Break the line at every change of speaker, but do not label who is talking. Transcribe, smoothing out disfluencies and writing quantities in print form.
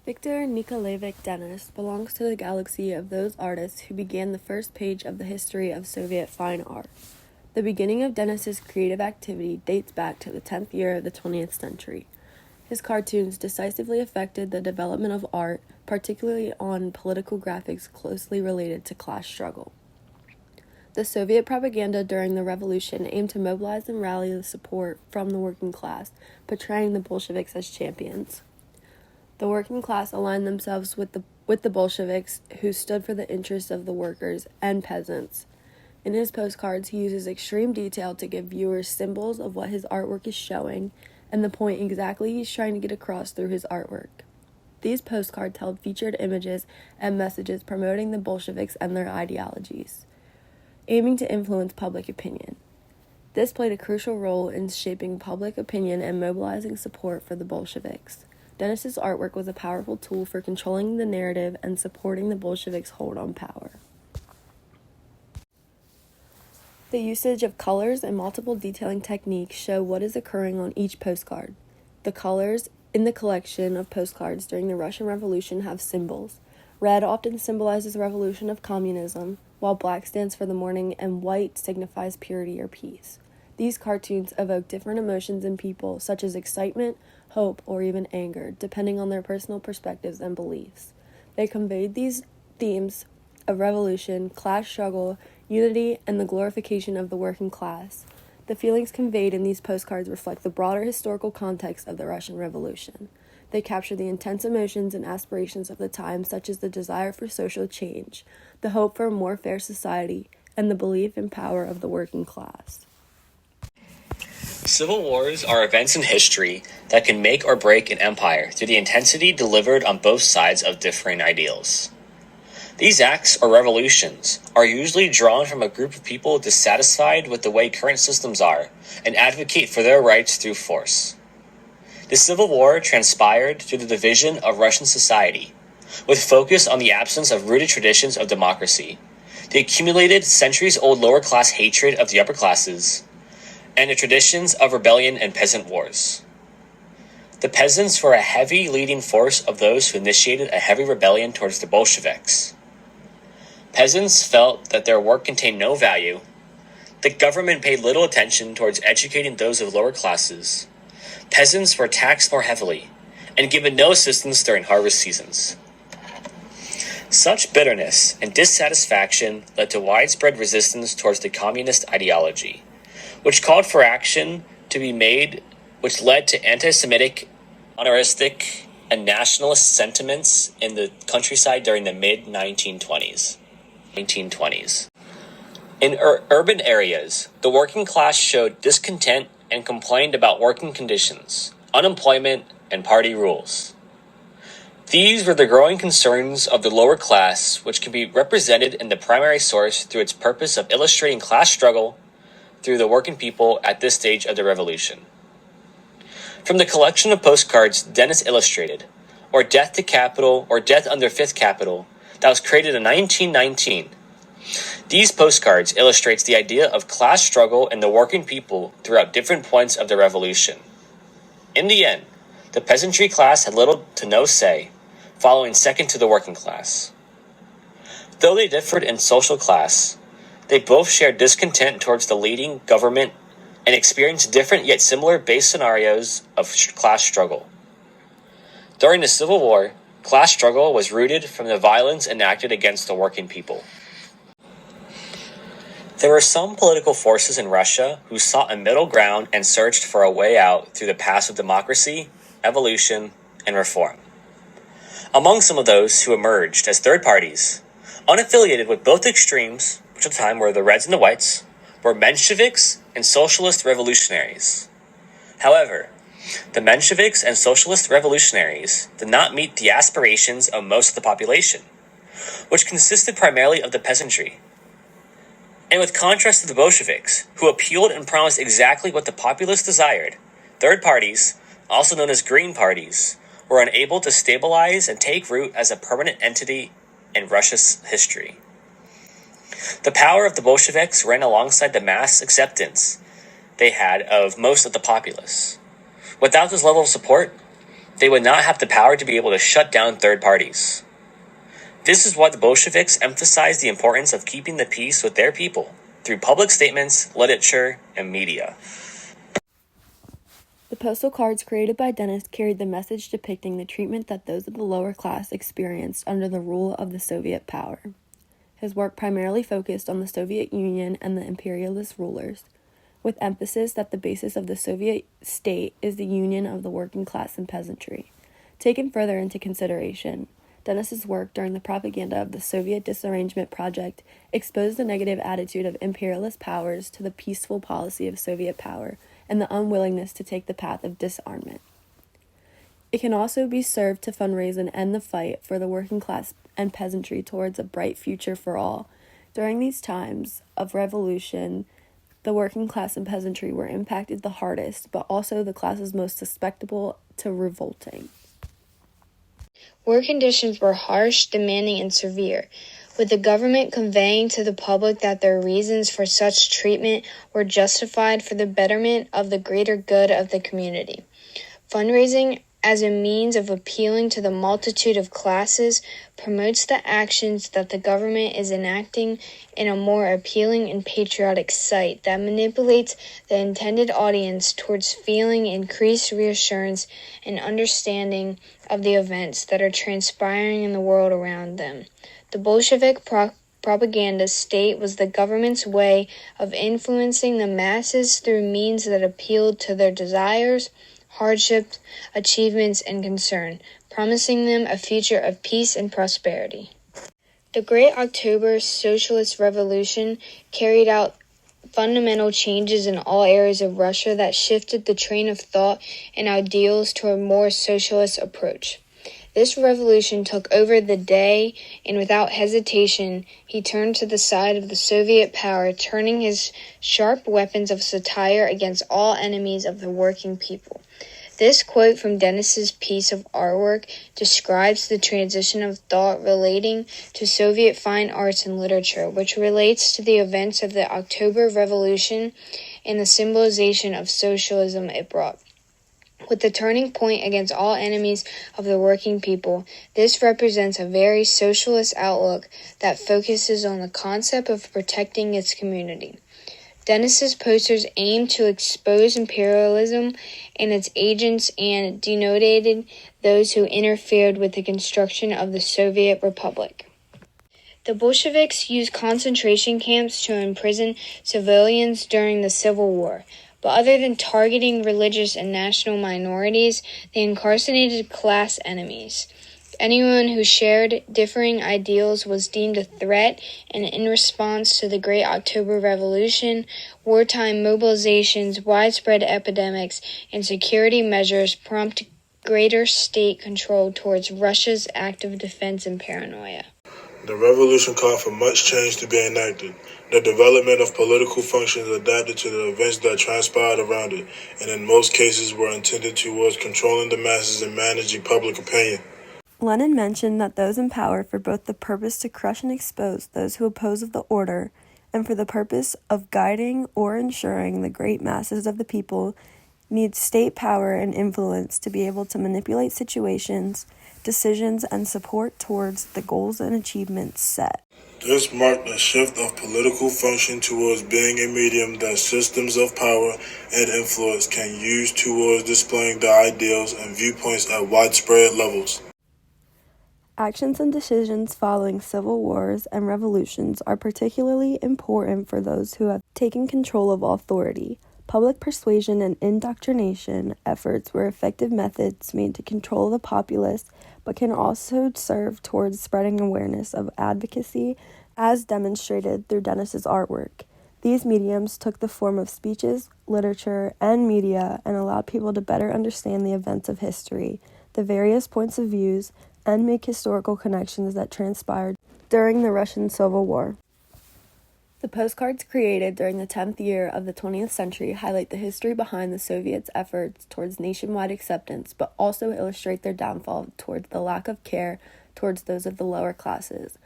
Victor Nikolaevich Denis belongs to the galaxy of those artists who began the first page of the history of Soviet fine art. The beginning of Denis's creative activity dates back to the 10th year of the 20th century. His cartoons decisively affected the development of art, particularly on political graphics closely related to class struggle. The Soviet propaganda during the revolution aimed to mobilize and rally the support from the working class, portraying the Bolsheviks as champions. The working class aligned themselves with the Bolsheviks, who stood for the interests of the workers and peasants. In his postcards, he uses extreme detail to give viewers symbols of what his artwork is showing and the point exactly he's trying to get across through his artwork. These postcards held featured images and messages promoting the Bolsheviks and their ideologies, aiming to influence public opinion. This played a crucial role in shaping public opinion and mobilizing support for the Bolsheviks. Denis's artwork was a powerful tool for controlling the narrative and supporting the Bolsheviks' hold on power. The usage of colors and multiple detailing techniques show what is occurring on each postcard. The colors in the collection of postcards during the Russian Revolution have symbols. Red often symbolizes the revolution of communism, while black stands for the morning and white signifies purity or peace. These cartoons evoke different emotions in people, such as excitement, hope, or even anger, depending on their personal perspectives and beliefs. They conveyed these themes of revolution, class struggle, unity, and the glorification of the working class. The feelings conveyed in these postcards reflect the broader historical context of the Russian Revolution. They capture the intense emotions and aspirations of the time, such as the desire for social change, the hope for a more fair society, and the belief in power of the working class.
Civil wars are events in history that can make or break an empire through the intensity delivered on both sides of differing ideals. These acts or revolutions are usually drawn from a group of people dissatisfied with the way current systems are and advocate for their rights through force. The Civil War transpired through the division of Russian society, with focus on the absence of rooted traditions of democracy, the accumulated centuries-old lower-class hatred of the upper classes, and the traditions of rebellion and peasant wars. The peasants were a heavy leading force of those who initiated a heavy rebellion towards the Bolsheviks. Peasants felt that their work contained no value. The government paid little attention towards educating those of lower classes. Peasants were taxed more heavily and given no assistance during harvest seasons. Such bitterness and dissatisfaction led to widespread resistance towards the communist ideology, which called for action to be made, which led to anti-Semitic, monarchistic, and nationalist sentiments in the countryside during the mid-1920s. In urban areas, the working class showed discontent and complained about working conditions, unemployment, and party rules. These were the growing concerns of the lower class, which can be represented in the primary source through its purpose of illustrating class struggle through the working people at this stage of the revolution. From the collection of postcards Denis illustrated, or Death to Capital or Death Under Fifth Capital, that was created in 1919, these postcards illustrates the idea of class struggle in the working people throughout different points of the revolution. In the end, the peasantry class had little to no say, following second to the working class. Though they differed in social class, they both shared discontent towards the leading government and experienced different yet similar base scenarios of class struggle. During the Civil War, class struggle was rooted from the violence enacted against the working people. There were some political forces in Russia who sought a middle ground and searched for a way out through the paths of democracy, evolution, and reform. Among some of those who emerged as third parties, unaffiliated with both extremes, which at the time were the Reds and the Whites, were Mensheviks and Socialist Revolutionaries. However, the Mensheviks and Socialist Revolutionaries did not meet the aspirations of most of the population, which consisted primarily of the peasantry. And with contrast to the Bolsheviks, who appealed and promised exactly what the populace desired, third parties, also known as Green parties, were unable to stabilize and take root as a permanent entity in Russia's history. The power of the Bolsheviks ran alongside the mass acceptance they had of most of the populace. Without this level of support, They would not have the power to be able to shut down third parties. This is why the Bolsheviks emphasized the importance of keeping the peace with their people through public statements, literature, and media.
The postal cards created by Denis carried the message depicting the treatment that those of the lower class experienced under the rule of the Soviet power. His work primarily focused on the Soviet Union and the imperialist rulers, with emphasis that the basis of the Soviet state is the union of the working class and peasantry. Taken further into consideration, Denis's work during the propaganda of the Soviet disarrangement project exposed the negative attitude of imperialist powers to the peaceful policy of Soviet power and the unwillingness to take the path of disarmament. It can also be served to fundraise and end the fight for the working class and peasantry towards a bright future for all. During these times of revolution, the working class and peasantry were impacted the hardest, but also the classes most susceptible to revolting.
Work conditions were harsh, demanding, and severe, with the government conveying to the public that their reasons for such treatment were justified for the betterment of the greater good of the community. Fundraising, as a means of appealing to the multitude of classes, promotes the actions that the government is enacting in a more appealing and patriotic sight that manipulates the intended audience towards feeling increased reassurance and understanding of the events that are transpiring in the world around them. The Bolshevik propaganda state was the government's way of influencing the masses through means that appealed to their desires, hardships, achievements, and concern, promising them a future of peace and prosperity. The Great October Socialist Revolution carried out fundamental changes in all areas of Russia that shifted the train of thought and ideals to a more socialist approach. This revolution took over the day, and without hesitation, he turned to the side of the Soviet power, turning his sharp weapons of satire against all enemies of the working people. This quote from Denis's piece of artwork describes the transition of thought relating to Soviet fine arts and literature, which relates to the events of the October Revolution and the symbolization of socialism it brought. With the turning point against all enemies of the working people, this represents a very socialist outlook that focuses on the concept of protecting its community. Denis's posters aimed to expose imperialism and its agents and denoted those who interfered with the construction of the Soviet Republic. The Bolsheviks used concentration camps to imprison civilians during the Civil War. But other than targeting religious and national minorities, they incarcerated class enemies. Anyone who shared differing ideals was deemed a threat, and in response to the Great October Revolution, wartime mobilizations, widespread epidemics, and security measures prompted greater state control towards Russia's active defense and paranoia.
The revolution called for much change to be enacted. The development of political functions adapted to the events that transpired around it, and in most cases were intended towards controlling the masses and managing public opinion.
Lenin mentioned that those in power, for both the purpose to crush and expose those who oppose of the order, and for the purpose of guiding or ensuring the great masses of the people, need state power and influence to be able to manipulate situations, decisions, and support towards the goals and achievements set.
This marked a shift of political function towards being a medium that systems of power and influence can use towards displaying their ideals and viewpoints at widespread levels.
Actions and decisions following civil wars and revolutions are particularly important for those who have taken control of authority. Public persuasion and indoctrination efforts were effective methods made to control the populace, but can also serve towards spreading awareness of advocacy, as demonstrated through Denis's artwork. These mediums took the form of speeches, literature, and media, and allowed people to better understand the events of history, the various points of views, and make historical connections that transpired during the Russian Civil War. The postcards created during the 10th year of the 20th century highlight the history behind the Soviets' efforts towards nationwide acceptance, but also illustrate their downfall towards the lack of care towards those of the lower classes.